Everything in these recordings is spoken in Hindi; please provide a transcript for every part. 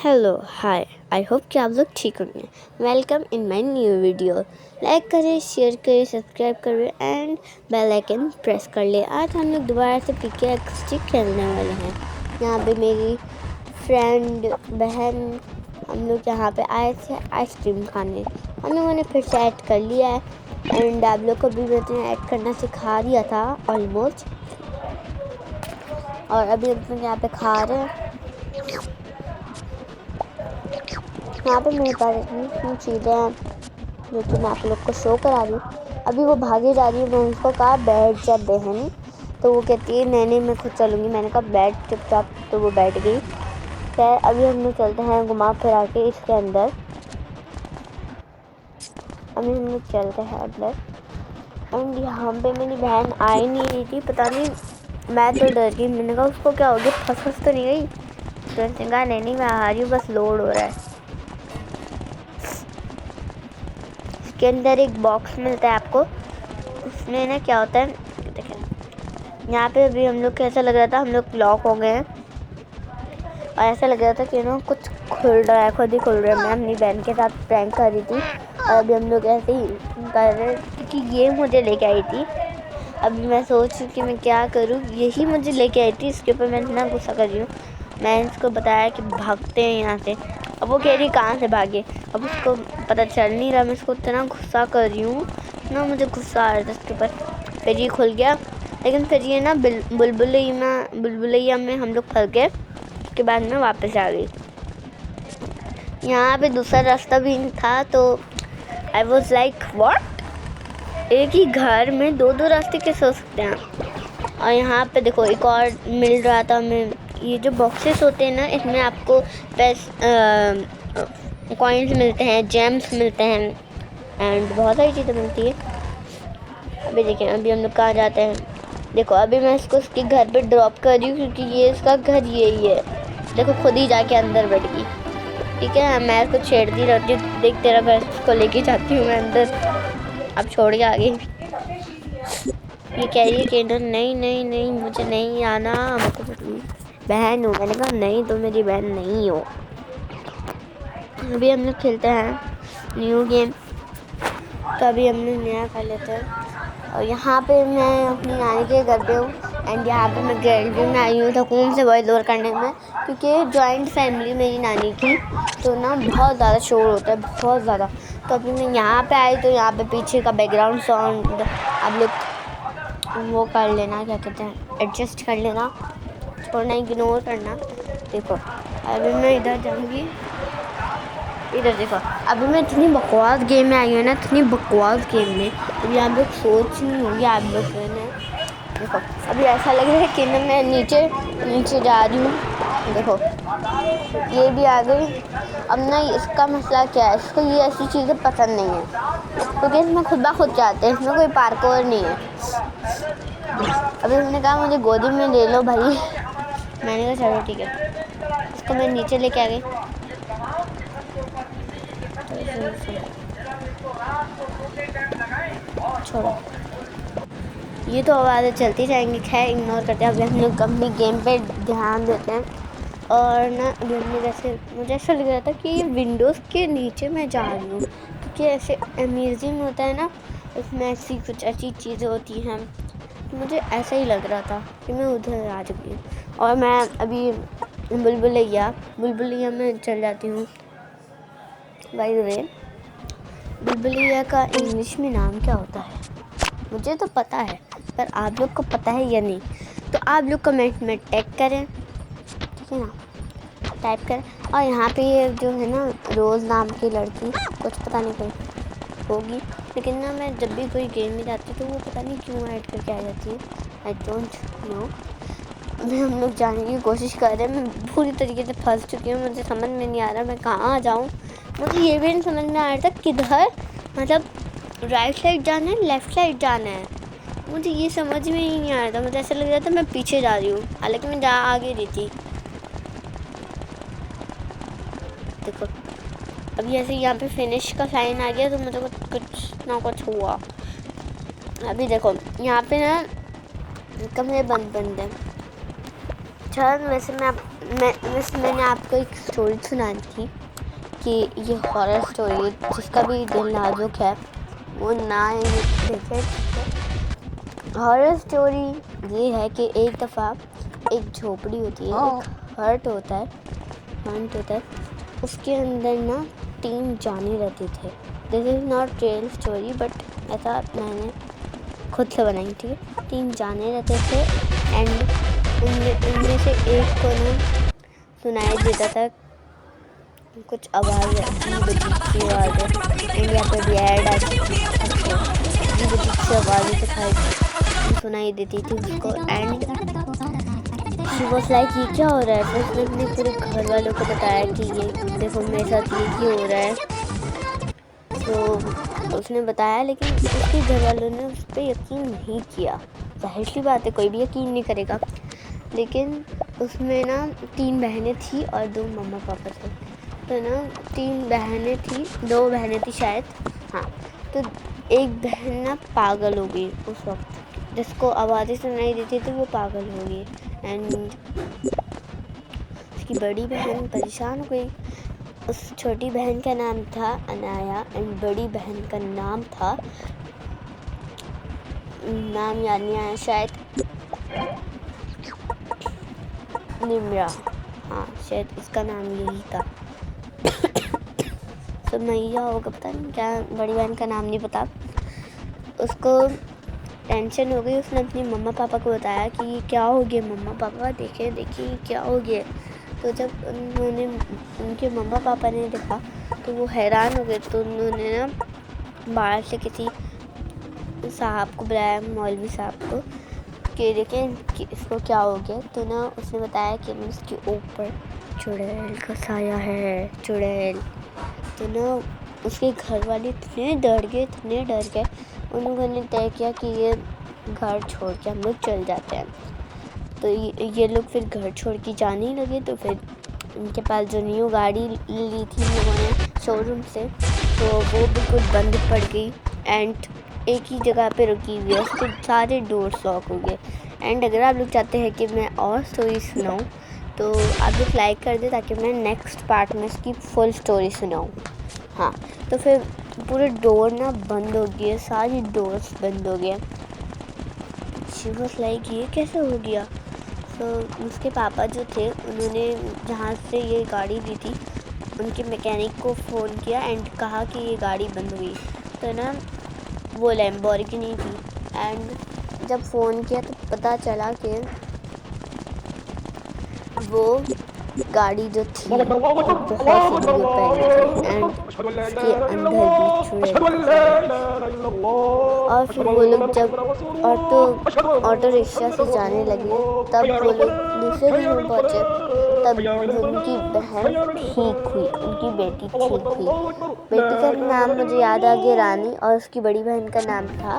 हेलो हाय आई होप कि आप लोग ठीक होंगे। Welcome in my new video. Like करें, शेयर करें, सब्सक्राइब करें एंड बेल आइकन प्रेस कर ले। आज हम लोग दोबारा से पीके एक्सटी खेलने वाले हैं। यहाँ पे मेरी फ्रेंड बहन हम लोग यहाँ पे आए थे आइसक्रीम खाने। हम लोगों ने फिर से ऐड कर लिया है एंड आप लोग को भी मैंने ऐड करना सिखा दिया था ऑलमोस्ट। और अभी हम लोग यहाँ पे खा रहे हैं। यहाँ पे मेरे पास इतनी चीज़ें हैं जो कि मैं आप लोग को शो करा रही हूँ। अभी वो भागी जा रही है। मैंने उसको कहा बैठ जा बहन, तो वो कहती है नहीं मैं खुद चलूँगी। मैंने कहा बैठ चुपचाप, तो वो बैठ गई। खैर अभी हम लोग चलते हैं घुमा फिरा के इसके अंदर। अभी हम लोग चलते हैं अंदर एंड यहाँ पे मेरी बहन आ ही नहीं रही थी, पता नहीं। मैं तो डर गई। मैंने कहा उसको क्या हो गया, फंस तो नहीं गई? तो उसने कहा नहीं मैं आ रही हूँ, बस लोड हो रहा है। के अंदर एक बॉक्स मिलता है आपको। उसमें ना क्या होता है देखें। यहाँ पे अभी हम लोग को ऐसा लग रहा था हम लोग लॉक हो गए हैं और ऐसा लग रहा था कि ना कुछ खुल रहा है, खुद ही खुल रहा है। मैं अपनी बहन के साथ प्रैंक कर रही थी और अभी हम लोग ऐसे ही कर रहे क्योंकि ये मुझे लेके आई थी। अभी मैं सोच रही कि मैं क्या करूँ, यही मुझे लेके आई थी, इसके ऊपर मैं इतना गुस्सा कर रही हूँ। मैंने इसको बताया कि भागते हैं यहाँ से। अब वो कह रही कहाँ से भागे, अब उसको पता चल नहीं रहा। मैं इसको इतना गुस्सा कर रही हूँ ना, मुझे गुस्सा आ रहा था इसके ऊपर। फिर ये खुल गया, लेकिन फिर ये ना बुलबुलैया में हम लोग फंस गए। उसके बाद मैं वापस आ गई। यहाँ पे दूसरा रास्ता भी था तो आई वॉज लाइक व्हाट, एक ही घर में दो रास्ते कैसे हो सकते हैं। और यहाँ पे देखो एक और मिल रहा था हमें। ये जो बॉक्सेस होते हैं ना, इसमें आपको कॉइन्स मिलते हैं, जेम्स मिलते हैं एंड बहुत सारी चीज़ें मिलती है। अभी देखें अभी हम लोग कहाँ जाते हैं। देखो अभी मैं इसको उसके घर पे ड्रॉप कर रही हूँ क्योंकि ये इसका घर यही है। देखो खुद ही जाके अंदर बैठ गई। ठीक है, मैं इसको छेड़ती रहती हूँ, देख तेरा घर इसको लेके जाती हूँ मैं अंदर। अब छोड़ के आ गई। ये कह रही है कि नहीं मुझे नहीं आना, हमको बहन हो। मैंने कहा नहीं तुम मेरी बहन नहीं हो। अभी हम लोग खेलते हैं न्यू गेम, तो अभी हम लोग नया कर लेते हैं। और यहाँ पे मैं अपनी नानी के घर पे हूँ एंड यहाँ पे मैं गैलरी में आई हूँ हुकूम से वॉइस ओवर करने में, क्योंकि जॉइंट फैमिली मेरी नानी की, तो ना बहुत ज़्यादा शोर होता है, बहुत ज़्यादा। तो अभी मैं यहाँ पे आई तो यहाँ पे पीछे का बैकग्राउंड साउंड आप लोग वो कर लेना, क्या कहते हैं, एडजस्ट कर लेना, छोड़ना इग्नोर करना। देखो अभी मैं इधर जाऊँगी, इधर देखो अभी मैं इतनी बकवास गेम में आई हूँ ना, इतनी बकवास गेम में। अभी आप लोग सोच नहीं होंगे आप लोग ने। देखो अभी ऐसा लग रहा है कि ना मैं नीचे जा रही हूँ। देखो ये भी आ गई। अब ना इसका मसला क्या है, इसको ये ऐसी चीज़ें पसंद नहीं है क्योंकि इसमें खुद ब खुद जाते हैं, इसमें कोई पार्कोर नहीं है। अभी उसने कहा मुझे गोदी में ले लो भाई। मैंने कहा चलो ठीक है, इसको मैं नीचे लेके आ गई। छोड़ो, ये तो आवाज़ें चलती जाएंगी, खैर इग्नोर करते हैं। अभी हम लोग अपनी गेम पे ध्यान देते हैं। और ना अभी हमने जैसे मुझे ऐसा लग रहा था कि ये विंडोज़ के नीचे मैं जा रही हूँ, क्योंकि ऐसे अमेजिंग होता है ना, उसमें ऐसी कुछ अच्छी चीज़ें होती हैं। तो मुझे ऐसा ही लग रहा था कि मैं उधर आ चुकी हूँ। और मैं अभी बुलबुलैया में चल जाती हूँ। बाय द वे बुलबुलैया का इंग्लिश में नाम क्या होता है मुझे तो पता है, पर आप लोग को पता है या नहीं, तो आप लोग कमेंट में टैग करें, ठीक है ना, टाइप करें। और यहाँ पे ये जो है ना रोज़ नाम की लड़की, कुछ पता नहीं कोई होगी, लेकिन ना मैं जब भी कोई गेम में जाती तो वो पता नहीं क्यों ऐड करके आ जाती है, आई डोंट नो। अभी हम लोग जाने की कोशिश कर रहे हैं। मैं पूरी तरीके से फंस चुकी हूँ, मुझे समझ में नहीं आ रहा मैं कहाँ जाऊँ। मुझे ये भी नहीं समझ में आ रहा था किधर, मतलब राइट साइड जाना है लेफ़्ट साइड जाना है, मुझे ये समझ में ही नहीं आ रहा था। मुझे ऐसा लग रहा था मैं पीछे जा रही हूँ, हालांकि मैं आगे रही थी। देखो अभी ऐसे यहाँ पे फिनिश का साइन आ गया तो मुझे कुछ ना कुछ हुआ। अभी देखो यहाँ पे ना कमरे बंद है। चल वैसे मैं मैंने आपको एक स्टोरी सुनाई थी कि ये हॉरर स्टोरी है, जिसका भी दिल नाजुक है वो ना ही देखे। हॉरर स्टोरी ये है कि एक दफ़ा एक झोपड़ी होती है, एक हर्ट होता है, उसके अंदर ना 3 जाने रहते थे। This is not real story but ऐसा मैंने खुद से बनाई थी। 3 जाने रहते थे एंड उनमें से एक को ना सुनाई देता था कुछ आवाज़, अजीब सी आवाज़। एंड यहाँ पे भी ऐड आती थी, अजीब सी आवाज़ें सुनाई देती थी उसको। एंड शी वॉज लाइक ये क्या हो रहा है। फिर उसने अपने पूरे घर वालों को बताया कि ये देखो मेरे साथ ये हो रहा है। तो उसने बताया, लेकिन उसके घर वालों ने उस पर यकीन नहीं किया। जाहिर सी बात है, कोई भी यकीन नहीं करेगा। लेकिन उसमें ना 3 बहनें थी और 2 मम्मा पापा थे। तो ना 3 बहनें थी, 2 बहनें थी शायद, हाँ। तो एक बहन ना पागल हो गई उस वक्त, जिसको आवाज़ें सुनाई देती थी वो पागल हो गई। एंड उसकी बड़ी बहन परेशान हो गई। उस छोटी बहन का नाम था अनाया एंड बड़ी बहन का नाम था, नाम याद नहीं आया, शायद निम्रा, हाँ शायद इसका नाम यही था। तो मैया होगा, पता नहीं क्या, बड़ी बहन का नाम नहीं पता। उसको टेंशन हो गई। उसने अपनी मम्मा पापा को बताया कि ये क्या हो गया मम्मा पापा, देखिए क्या हो गया। तो जब उनके मम्मा पापा ने देखा तो वो हैरान हो गए। तो उन्होंने ना बाहर से किसी साहब को बुलाया, मौलवी साहब को, कि देखें कि इसको क्या हो गया। तो ना उसने बताया कि उसके ऊपर चुड़ैल का साया है, चुड़ैल। तो ना उसके घर वाले इतने डर गए, उन्होंने तय किया कि ये घर छोड़ के हम लोग चल जाते हैं। तो ये लोग फिर घर छोड़ के जाने ही लगे। तो फिर उनके पास जो न्यू गाड़ी ली थी लोगों ने शोरूम से, तो वो बिल्कुल बंद पड़ गई एंड एक ही जगह पे रुकी हुई है। उसके सारे डोर्स लॉक हो गए। एंड अगर आप लोग चाहते हैं कि मैं और स्टोरी सुनाऊँ तो आप लोग लाइक कर दे, ताकि मैं नेक्स्ट पार्ट में इसकी फुल स्टोरी सुनाऊँ। हाँ, तो फिर पूरे डोर ना बंद हो गए, सारी डोर्स बंद हो गए। शी वाज लाइक ये कैसे हो गया। तो उसके पापा जो थे, उन्होंने जहाँ से ये गाड़ी ली थी उनके मैकेनिक को फ़ोन किया एंड कहा कि ये गाड़ी बंद हुई। तो ना वो लैम्बोर्गिनी थी। एंड जब फ़ोन किया तो पता चला कि वो गाड़ी जो थी बहुत सी वीडियो पहले थी एंड उसके अंदर भी चुड़ैल। और फिर वो लोग जब ऑटो रिक्शा से जाने लगे, तब वो लोग दूसरे घर में पहुँचे। तब उनकी बहन ठीक हुई, उनकी बेटी ठीक हुई। बेटी का नाम मुझे याद आ गया रानी, और उसकी बड़ी बहन का नाम था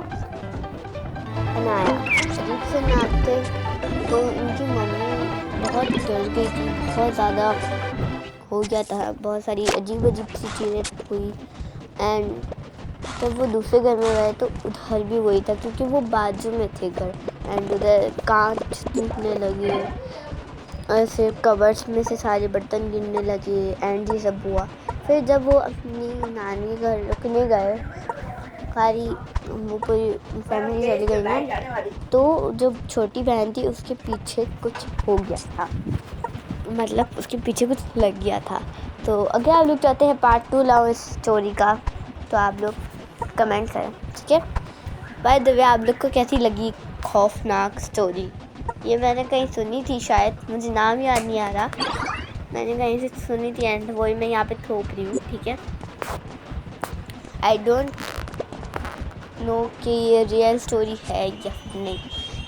अनाया। अजीब से नाम थे। तो उनकी मम्मी बहुत डर गई थी, बहुत ज़्यादा हो गया था, बहुत सारी अजीब सी चीज़ें हुई। एंड जब वो दूसरे घर में गए तो उधर भी वही था, क्योंकि वो बाजू में थे घर। एंड उधर कांच टूटने लगे, ऐसे कवर्स में से सारे बर्तन गिरने लगे एंड ये सब हुआ। फिर जब वो अपनी नानी घर रुकने गए, सारी वो कोई फैमिली चली गई ना, तो जो छोटी बहन थी उसके पीछे कुछ हो गया था, मतलब उसके पीछे कुछ लग गया था। तो अगर आप लोग चाहते हैं पार्ट 2 लाओ इस स्टोरी का, तो आप लोग कमेंट करें, ठीक है। बाय द वे, आप लोग को कैसी लगी खौफनाक स्टोरी। ये मैंने कहीं सुनी थी, शायद मुझे नाम याद नहीं आ रहा, मैंने कहीं से सुनी थी एंड वही मैं यहाँ पे थोप रही हूँ, ठीक है। आई डोंट नो कि ये रियल स्टोरी है या नहीं,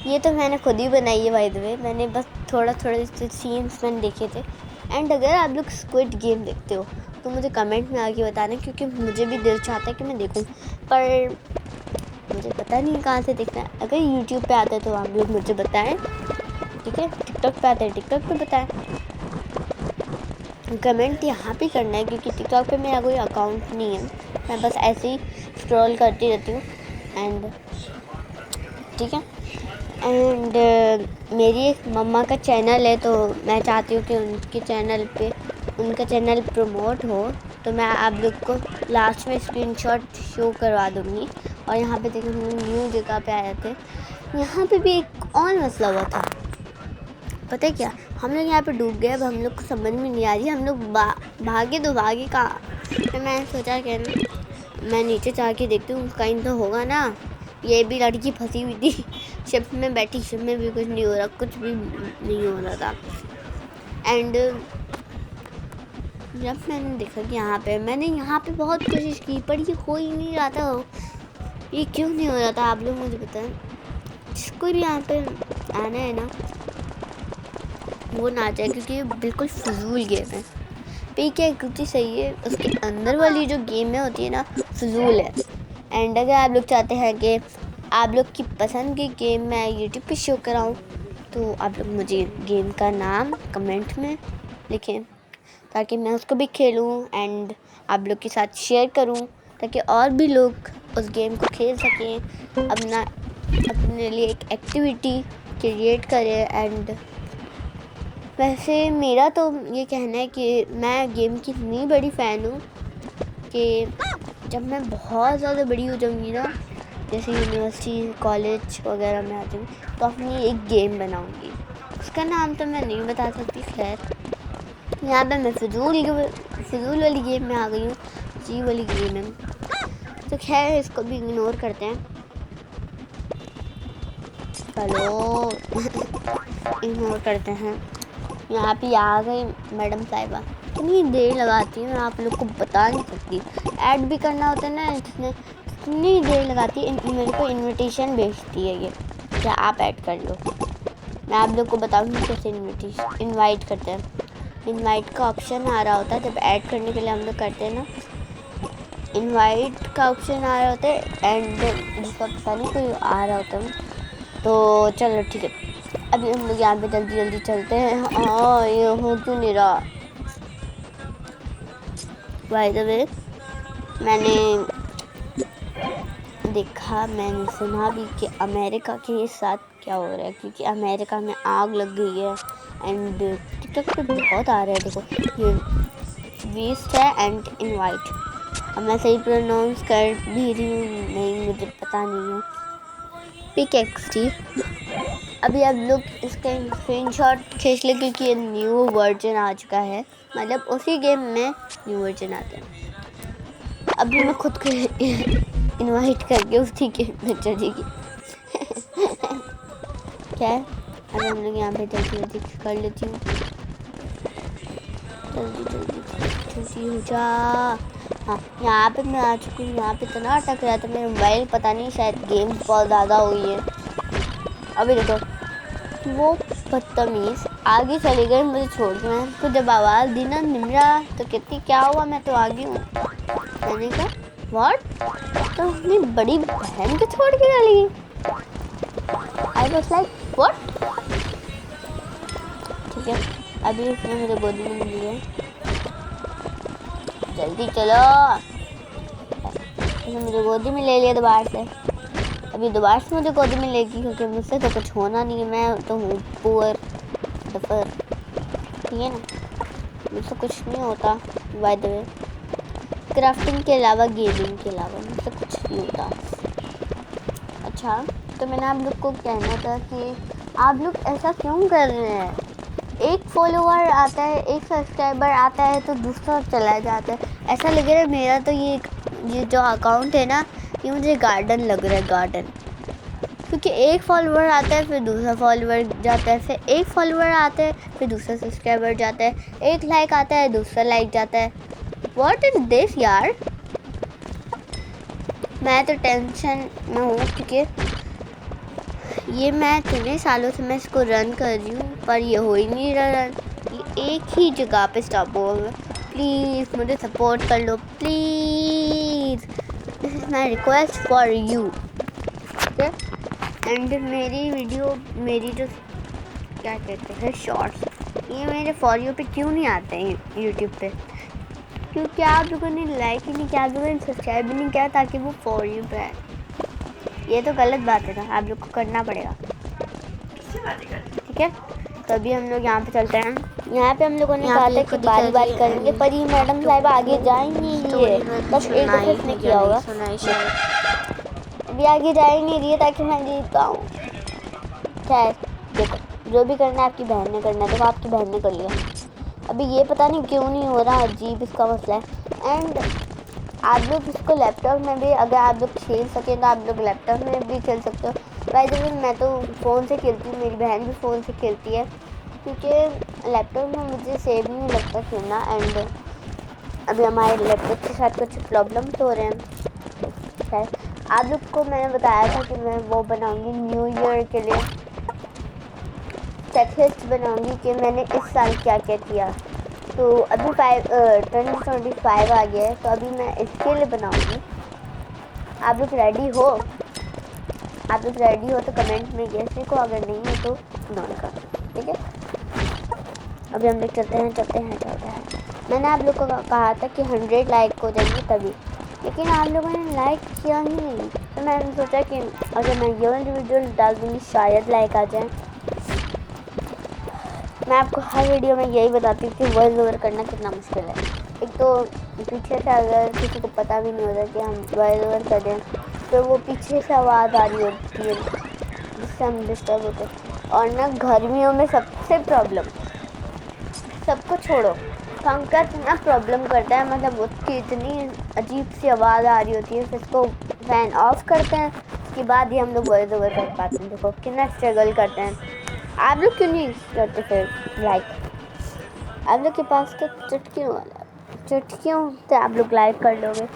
ये तो मैंने खुद ही बनाई है बाय द वे। मैंने बस थोड़ा सीन्स मैंने देखे थे। एंड अगर आप लोग स्क्विड गेम देखते हो तो मुझे कमेंट में आके बताना, क्योंकि मुझे भी दिल चाहता है कि मैं देखूं, पर मुझे पता नहीं कहाँ से देखना है। अगर यूट्यूब पे आता है तो आप लोग मुझे बताएं, ठीक है। टिकटॉक पे आता है, टिकटॉक पे बताएं। कमेंट यहाँ पे करना है, क्योंकि टिकटॉक पे मेरा कोई अकाउंट नहीं है, मैं बस ऐसे ही स्क्रॉल करती रहती हूँ एंड ठीक है। एंड मेरी एक मम्मा का चैनल है, तो मैं चाहती हूँ कि उनके चैनल पे उनका चैनल प्रमोट हो, तो मैं आप लोग को लास्ट में स्क्रीनशॉट शो करवा दूँगी। और यहाँ पे देखिए हम लोग न्यू जगह पे आए थे। यहाँ पे भी एक और मसला हुआ था, पता है क्या, हम लोग यहाँ पे डूब गए। अब हम लोग को समझ में नहीं आ रही, हम लोग भागे तो भागे कहाँ। फिर मैंने सोचा कि मैं नीचे जा के देखती हूँ, कहीं तो होगा ना। ये भी लड़की फंसी हुई थी शिप में बैठी, शिप में भी कुछ नहीं हो रहा, कुछ भी नहीं हो रहा था। एंड जब मैंने देखा कि मैंने यहाँ पे बहुत कोशिश की, पर ये हो ही नहीं रहा था। ये क्यों नहीं हो रहा था, आप लोग मुझे बताएं। जिसको भी यहाँ पे आना है ना, वो ना जाए, क्योंकि ये बिल्कुल फजूल गेम है। पीके एक्टिविटी सही है, उसके अंदर वाली जो गेमें होती है ना, फजूल है। एंड अगर आप लोग चाहते हैं कि आप लोग की पसंद की गेम मैं यूट्यूब पे शो कराऊं, तो आप लोग मुझे गेम का नाम कमेंट में लिखें, ताकि मैं उसको भी खेलूं एंड आप लोग के साथ शेयर करूं, ताकि और भी लोग उस गेम को खेल सकें, अपने लिए एक एक्टिविटी क्रिएट करें। एंड वैसे मेरा तो ये कहना है कि मैं गेम की इतनी बड़ी फ़ैन हूँ कि जब मैं बहुत ज़्यादा बड़ी हो जाऊँगी ना, जैसे यूनिवर्सिटी कॉलेज वगैरह में आ जाऊँगी, तो अपनी एक गेम बनाऊँगी। उसका नाम तो मैं नहीं बता सकती, खैर यहाँ पे मैं फिजूल वाली गेम में आ गई हूँ, जी वाली गेम है, तो खैर इसको भी इग्नोर करते हैं। चलो इग्नोर करते हैं। यहाँ पे आ गई मैडम साहिबा, कितनी देर लगाती है मैं आप लोग को बता नहीं सकती। ऐड भी करना होता है ना, इसने कितनी देर लगाती है। मेरे को इनविटेशन भेजती है ये, क्या आप ऐड कर लो। मैं आप लोग को बताऊँगी कैसे इनवाइट करते हैं। इनवाइट का ऑप्शन आ रहा होता है जब ऐड करने के लिए हम लोग करते हैं ना, इनवाइट का ऑप्शन आ रहा होता है। एंड जिसका पता नहीं कोई आ रहा होता है, तो चलो ठीक है, अभी हम लोग यहाँ पे जल्दी जल्दी चलते हैं। ये हो क्यों नहीं रहा। बाय द वे मैंने सुना भी कि अमेरिका के साथ क्या हो रहा है, क्योंकि अमेरिका में आग लग गई है। एंड टिकटॉक पे बहुत आ रहा है, देखो ये वेस्ट है एंड इनवाइट। अब मैं सही प्रोनाउंस कर भी रही हूँ नहीं, मुझे पता नहीं है। पिकेक्सटी, अभी आप लोग इसका स्क्रीनशॉट खींच ले, क्योंकि ये न्यू वर्जन आ चुका है, मतलब उसी गेम में न्यू वर्जन आते हैं। अभी मैं खुद को इनवाइट करके उसी गेम में चलेगी क्या है। अभी हम लोग यहाँ पे जल्दी जल्दी कर लेती हूँ, जल्दी हो जा। हाँ, यहाँ पे मैं आ चुकी हूँ। यहाँ पे इतना अटक रहा था मेरा मोबाइल, पता नहीं शायद गेम बहुत ज़्यादा हुई है। अभी देखो वो बदतमीज़ आगे चली गई मुझे छोड़ के। मैं उसको जब आवाज़ दी ना निमरा, तो कहती क्या हुआ, मैं तो आगे हूँ। मैंने कहा व्हाट, तो अपनी बड़ी बहन को छोड़ के चली गई। I was like what. ठीक है, अभी उसने मुझे गोदी में ले लिया, जल्दी चलो। उसने मुझे गोदी में ले लिया दोबारा से, अभी दोबारा से मुझे गोदी में लेगी, क्योंकि मुझसे तो कुछ होना नहीं है। मैं तो हूँ पुअर डफर, ठीक है ना, मुझसे कुछ नहीं होता। बाय द वे क्राफ्टिंग के अलावा, गेमिंग के अलावा मुझसे कुछ नहीं होता। अच्छा, तो मैंने आप लोग को कहना था कि आप लोग ऐसा क्यों कर रहे हैं। एक फॉलोवर आता है, एक सब्सक्राइबर आता है, तो दूसरा चला जाता है। ऐसा लग रहा है मेरा तो ये जो अकाउंट है ना, ये मुझे गार्डन लग रहा है, गार्डन। क्योंकि एक फॉलोवर आता है, फिर दूसरा फॉलोवर जाता है, फिर एक फॉलोवर आता है, फिर दूसरा सब्सक्राइबर जाता है, एक लाइक आता है, दूसरा लाइक जाता है। व्हाट इज दिस यार। मैं तो टेंशन में हूँ, क्योंकि ये मैं कितने सालों से मैं इसको रन कर रही हूँ, पर ये हो ही नहीं रहा रन। ये एक ही जगह पे स्टॉप हो गया। प्लीज़ मुझे सपोर्ट कर लो, please, this is my request for you. And मेरी वीडियो, मेरी जो क्या कहते हैं शॉर्ट्स, ये मेरे फॉर यू पे क्यों नहीं आते हैं यूट्यूब पे, क्योंकि आप लोगों ने लाइक ही नहीं किया, आप लोगों ने सब्सक्राइब भी नहीं किया, ताकि वो फॉर यू पे आए। ये तो गलत बात है ना, आप लोग को करना पड़ेगा। ठीक है, तो अभी हम लोग यहाँ पे चलते हैं। यहाँ पे हम लोगों ने कहा था कि बारी बारी करेंगे, पर ये मैडम साहब आगे जाएंगी, ये बस एक दफे ने किया होगा, अभी आगे जाएंगे ये ताकि मैं जीत पाऊँ। खैर देखो, जो भी करना है आपकी बहन ने करना है, देखो आपकी बहन ने कर लिया। अभी ये पता नहीं क्यों नहीं हो रहा, अजीब इसका मसला है। एंड आप लोग इसको लैपटॉप में भी अगर आप लोग खेल सकें तो आप लोग लैपटॉप में भी खेल सकते हो। बाय द वे मैं तो फ़ोन से खेलती हूँ, मेरी बहन भी फ़ोन से खेलती है, क्योंकि लैपटॉप में मुझे सेफ नहीं लगता खेलना। एंड अभी हमारे लैपटॉप के साथ कुछ प्रॉब्लम तो हो रहे हैं। खैर आप लोग को मैंने बताया था कि मैं वो बनाऊँगी न्यू ईयर के लिए, चेकलिस्ट बनाऊँगी कि मैंने इस साल क्या क्या किया। तो अभी 2025 आ गया है, तो अभी मैं इसके लिए बनाऊँगी। आप लोग रेडी हो? आप लोग रेडी हो तो कमेंट में यस लिखो, अगर नहीं हो तो नो लिखो, ठीक है। अभी हम लोग चलते हैं। मैंने आप लोग को कहा था कि 100 लाइक हो जाएंगे तभी, लेकिन आप लोगों ने लाइक किया ही नहीं। तो मैंने सोचा कि अगर मैं ये वाली वीडियो डाल दूँगी शायद लाइक आ जाए। मैं आपको हर वीडियो में यही बताती हूँ कि वॉइस ओवर करना कितना मुश्किल है। एक तो पीछे से अगर किसी को पता भी नहीं होता कि हम वॉइस ओवर कर रहे हैं, तो वो पीछे से आवाज़ आ रही होती है जिससे हम डिस्टर्ब होते हैं। और ना गर्मियों में सबसे प्रॉब्लम, सबको छोड़ो, पंखा इतना प्रॉब्लम करता है, मतलब उसकी इतनी अजीब सी आवाज़ आ रही होती है, फिर उसको फ़ैन ऑफ करते हैं, उसके बाद ही हम लोग वॉइस ओवर कर पाते हैं। देखो कितना स्ट्रगल करते हैं। आप लोग क्यों नहीं करते फिर लाइक? आप लोग के पास तो चुटकियों वाला चुटकियों से आप लोग लाइक कर लोगे।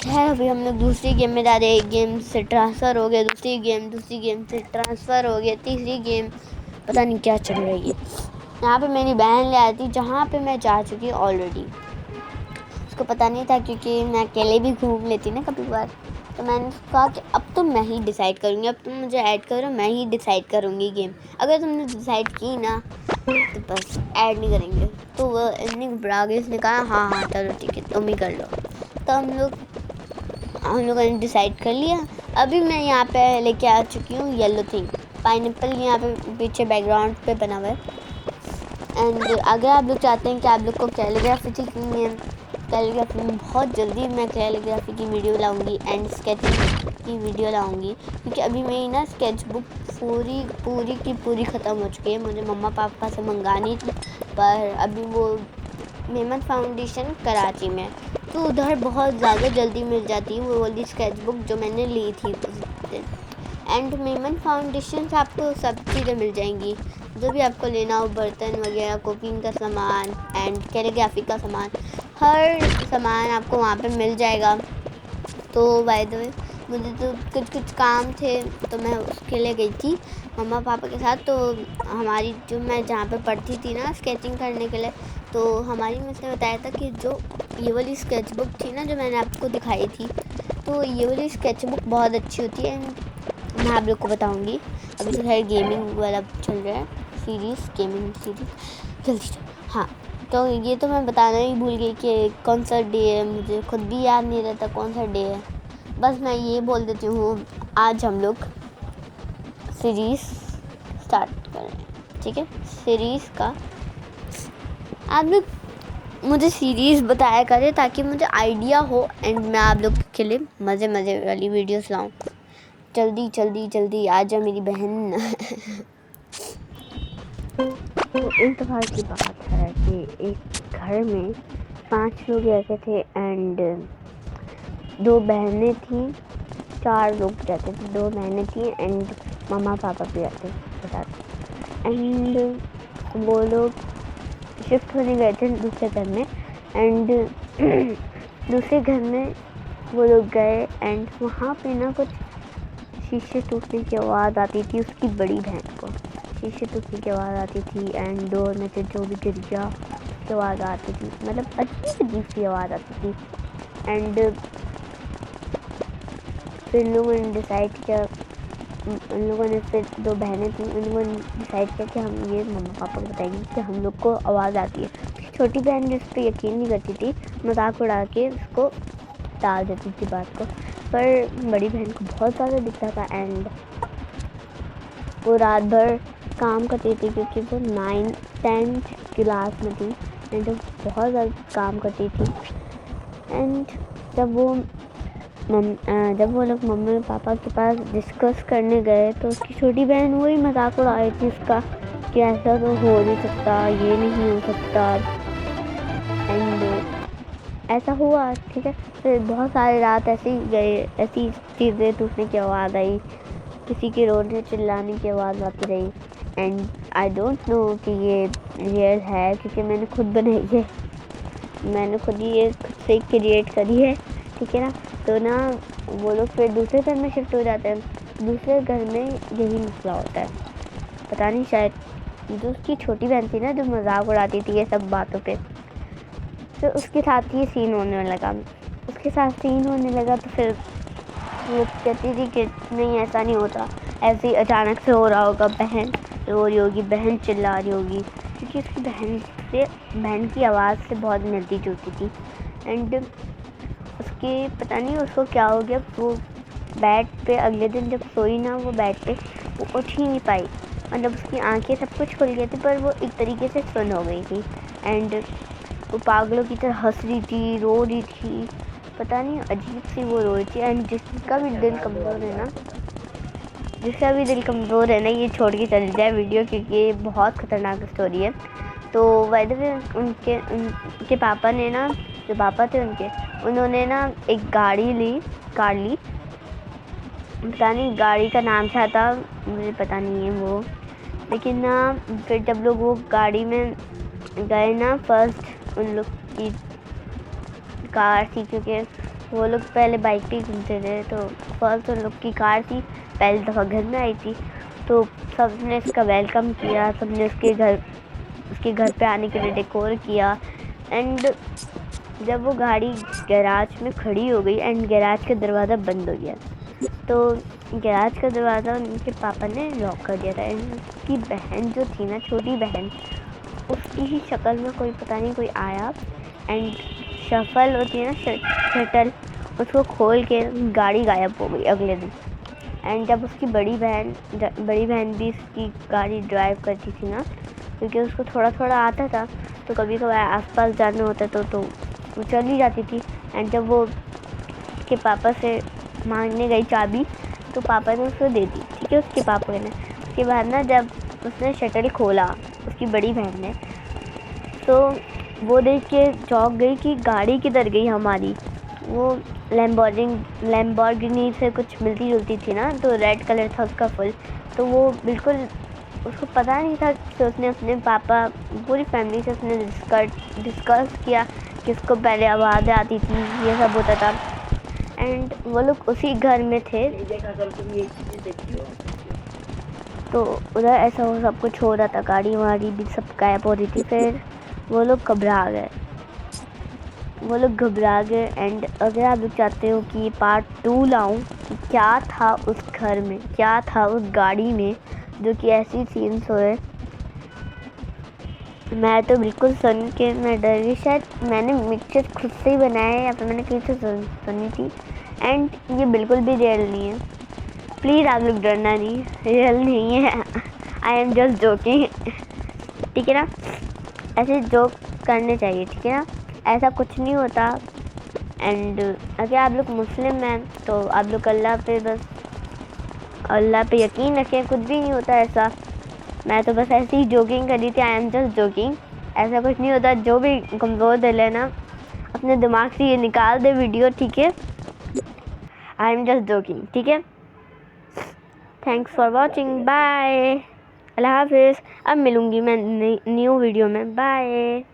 है अभी हम लोग दूसरी गेम में जा रहे हैं, एक गेम से ट्रांसफ़र हो गया दूसरी गेम से ट्रांसफ़र हो गया तीसरी गेम, पता नहीं क्या चल रही है। यहाँ पे मेरी बहन ले आई थी जहाँ पे मैं जा चुकी ऑलरेडी, उसको पता नहीं था क्योंकि मैं अकेले भी घूम लेती ना कभी बार। तो मैंने कहा कि अब तो मैं ही डिसाइड करूँगी, अब तुम मुझे ऐड करो, मैं ही डिसाइड करूँगी गेम। अगर तुमने डिसाइड की ना तो बस ऐड नहीं करेंगे। तो वो इतनी घबरा गई, उसने कहा हाँ चलो ठीक है तुम ही कर लो। तो हम लोगों ने डिसाइड कर लिया। अभी मैं यहाँ पे लेके आ चुकी हूँ येलो थिंग, पाइनएप्पल यहाँ पे पीछे बैकग्राउंड पे बना हुआ है। एंड अगर आप लोग चाहते हैं कि आप लोग को कैलीग्राफी सीखनी है, कैलीग्राफी में बहुत जल्दी मैं कैलीग्राफी की वीडियो लाऊंगी एंड स्केचिंग की वीडियो लाऊंगी, क्योंकि अभी मेरी ना स्केच बुक पूरी की पूरी ख़त्म हो चुकी है। मुझे मम्मा पापा से मंगानी थी, पर अभी वो मेमन फाउंडेशन कराची में, तो उधर बहुत ज़्यादा जल्दी मिल जाती है वो वाली स्केच बुक जो मैंने ली थी उस दिन। एंड मेमन फाउंडेशन से आपको सब चीज़ें मिल जाएंगी, जो भी आपको लेना हो, बर्तन वगैरह, कुकिंग का सामान एंड कैलीग्राफी का सामान, हर सामान आपको वहाँ पे मिल जाएगा। तो बाय द वे मुझे तो कुछ काम थे, तो मैं उसके लिए गई थी मम्मा पापा के साथ। तो हमारी जो मैं जहाँ पे पढ़ती थी ना स्केचिंग करने के लिए, तो हमारी मिस ने बताया था कि जो ये वाली स्केच बुक थी ना जो मैंने आपको दिखाई थी, तो ये वाली स्केच बुक बहुत अच्छी होती है एंड मैं आप लोग को बताऊँगी। अभी तो खैर गेमिंग वाला चल रहा है गेमिंग सीरीज़ जल्दी से। हाँ तो ये तो मैं बताना ही भूल गई कि कौन सा डे है, मुझे खुद भी याद नहीं रहता कौन सा डे है। बस मैं ये बोल देती हूँ, आज हम लोग सीरीज़ स्टार्ट कर रहे हैं, ठीक है। सीरीज़ का आप लोग मुझे सीरीज़ बताया करें ताकि मुझे आइडिया हो एंड मैं आप लोग के लिए मज़े वाली वीडियोस लाऊं। जल्दी आ जा मेरी बहन। तो इस दफ़ा की बात है कि एक घर में 5 लोग रहते थे एंड 2 बहनें थी, 4 लोग रहते थे, 2 बहनें थी एंड मम्मा पापा भी रहते थे। एंड वो लोग शिफ्ट होने गए थे दूसरे घर में एंड दूसरे घर में वो लोग गए एंड वहाँ पे ना कुछ शीशे टूटने की आवाज़ आती थी। उसकी बड़ी बहन को शीशे टूटने की आवाज़ आती थी एंड डोर में से जो भी गिर गया की आवाज़ आती थी, मतलब अजीब सी आवाज़ आती थी। एंड फिर लोगों ने डिसाइड किया, उन लोगों ने फिर 2 बहनें थी, उन लोगों ने डिसाइड किया कि हम ये मम्मा पापा को बताएंगे कि हम लोग को आवाज़ आती है। छोटी बहन जिस पर यकीन नहीं करती थी, मजाक उड़ा के उसको टाल देती थी बात को, पर बड़ी बहन को बहुत ज़्यादा दिखता था एंड वो रात भर काम करती थी क्योंकि वो 9th-10th क्लास में थी एंड बहुत ज़्यादा काम करती थी। एंड जब वो लोग मम्मी और पापा के पास डिस्कस करने गए तो उसकी छोटी बहन वही मजाक उड़ा रही थी उसका कि ऐसा तो हो नहीं सकता, ये नहीं हो सकता। एंड ऐसा हुआ, ठीक है। फिर बहुत सारी रात ऐसे ही गए, ऐसी चीज़ें टूटने की आवाज़ आई, किसी के रोने चिल्लाने की आवाज़ आती रही। एंड आई डोंट नो कि ये रियल है क्योंकि मैंने खुद बनाई है, मैंने खुद ही ये खुद से क्रिएट करी है, ठीक है ना। तो ना वो लोग फिर दूसरे घर में शिफ्ट हो जाते हैं। दूसरे घर में यही मसला होता है, पता नहीं, शायद जो उसकी छोटी बहन थी ना जो मजाक उड़ाती थी ये सब बातों पे, फिर उसके साथ ये सीन होने लगा। तो फिर वो कहती थी कि नहीं ऐसा नहीं होता, ऐसे ही अचानक से हो रहा होगा, बहन रो रही होगी, बहन चिल्ला रही होगी, क्योंकि उसकी बहन की आवाज़ से बहुत मिलती जुलती थी। एंड उसकी पता नहीं उसको क्या हो गया, वो बेड पे अगले दिन जब सोई ना, वो बेड पे वो उठ ही नहीं पाई, मतलब उसकी आंखें सब कुछ खुल गई थी पर वो एक तरीके से सुन्न हो गई थी। एंड वो पागलों की तरह हंस रही थी, रो रही थी, पता नहीं अजीब सी वो रो रही थी। एंड जिसका भी दिल कमज़ोर है ना ये छोड़ के चली जाए वीडियो, क्योंकि ये बहुत ख़तरनाक स्टोरी है। तो वैसे भी उनके पापा ने ना, जो पापा थे उन्होंने ना एक कार ली, पता नहीं गाड़ी का नाम क्या था, मुझे पता नहीं है वो। लेकिन ना फिर जब लोग वो गाड़ी में गए ना, फर्स्ट उन लोग की कार थी, क्योंकि वो लोग पहले बाइक पे घूमते थे, तो फर्स्ट उन लोग की कार थी, पहली दफ़ा घर में आई थी। तो सबने इसका वेलकम किया, सबने उसके घर पे आने के लिए डेकोर किया। एंड जब वो गाड़ी गैराज में खड़ी हो गई एंड गैराज का दरवाज़ा बंद हो गया, तो गैराज का दरवाज़ा उनके पापा ने लॉक कर दिया था। एंड उसकी बहन जो थी ना, छोटी बहन, उसकी ही शक्ल में कोई पता नहीं कोई आया एंड शफल होती है ना, शटल, उसको खोल के गाड़ी गायब हो गई अगले दिन। एंड जब उसकी बड़ी बहन भी इसकी गाड़ी ड्राइव करती थी ना, क्योंकि उसको थोड़ा थोड़ा आता था, तो कभी कभी आसपास जाना होता तो वो चली जाती थी। एंड जब वो उसके पापा से मांगने गई चाबी, तो पापा ने उसको दे दी, ठीक है, उसके पापा ने। उसके बाद ना जब उसने शटल खोला उसकी बड़ी बहन ने, तो वो देख के चौंक गई कि गाड़ी किधर गई हमारी। वो लैम्बोर्गिनी से कुछ मिलती जुलती थी ना, तो रेड कलर था उसका फुल, तो वो बिल्कुल उसको पता नहीं था। तो उसने अपने पापा, पूरी फैमिली से उसने डिस्कस किया कि उसको पहले आवाज़ें आती थी, ये सब होता था। एंड वो लोग उसी घर में थे, तो उधर ऐसा वो सब कुछ हो रहा था, गाड़ी वाड़ी भी सब गायब हो रही थी। फिर वो लोग घबरा गए। एंड अगर आप लोग चाहते हो कि पार्ट 2 लाऊं कि क्या था उस घर में, क्या था उस गाड़ी में, जो कि ऐसी सीन्स हुए, मैं तो बिल्कुल सुन के मैं डर गई। शायद मैंने मिक्सचर खुद से ही बनाया है या फिर मैंने कहीं से सुनी थी। एंड ये बिल्कुल भी रियल नहीं है, प्लीज़ आप लोग डरना नहीं, रियल नहीं है, आई एम जस्ट जोकिंग, ठीक है ना। ऐसे जोक करने चाहिए, ठीक है ना, ऐसा कुछ नहीं होता। एंड अगर आप लोग मुस्लिम हैं तो आप लोग अल्लाह पे यकीन रखें, कुछ भी नहीं होता ऐसा। मैं तो बस ऐसे ही जोकिंग करी थी, आई एम जस्ट जोकिंग, ऐसा कुछ नहीं होता। जो भी कमज़ोर दिल है ना, अपने दिमाग से ये निकाल दे वीडियो, ठीक है, आई एम जस्ट जोकिंग, ठीक है। थैंक्स फॉर वॉचिंग, बाय, अल्लाह हाफिज़। अब मिलूँगी मैं न्यू वीडियो में, बाय।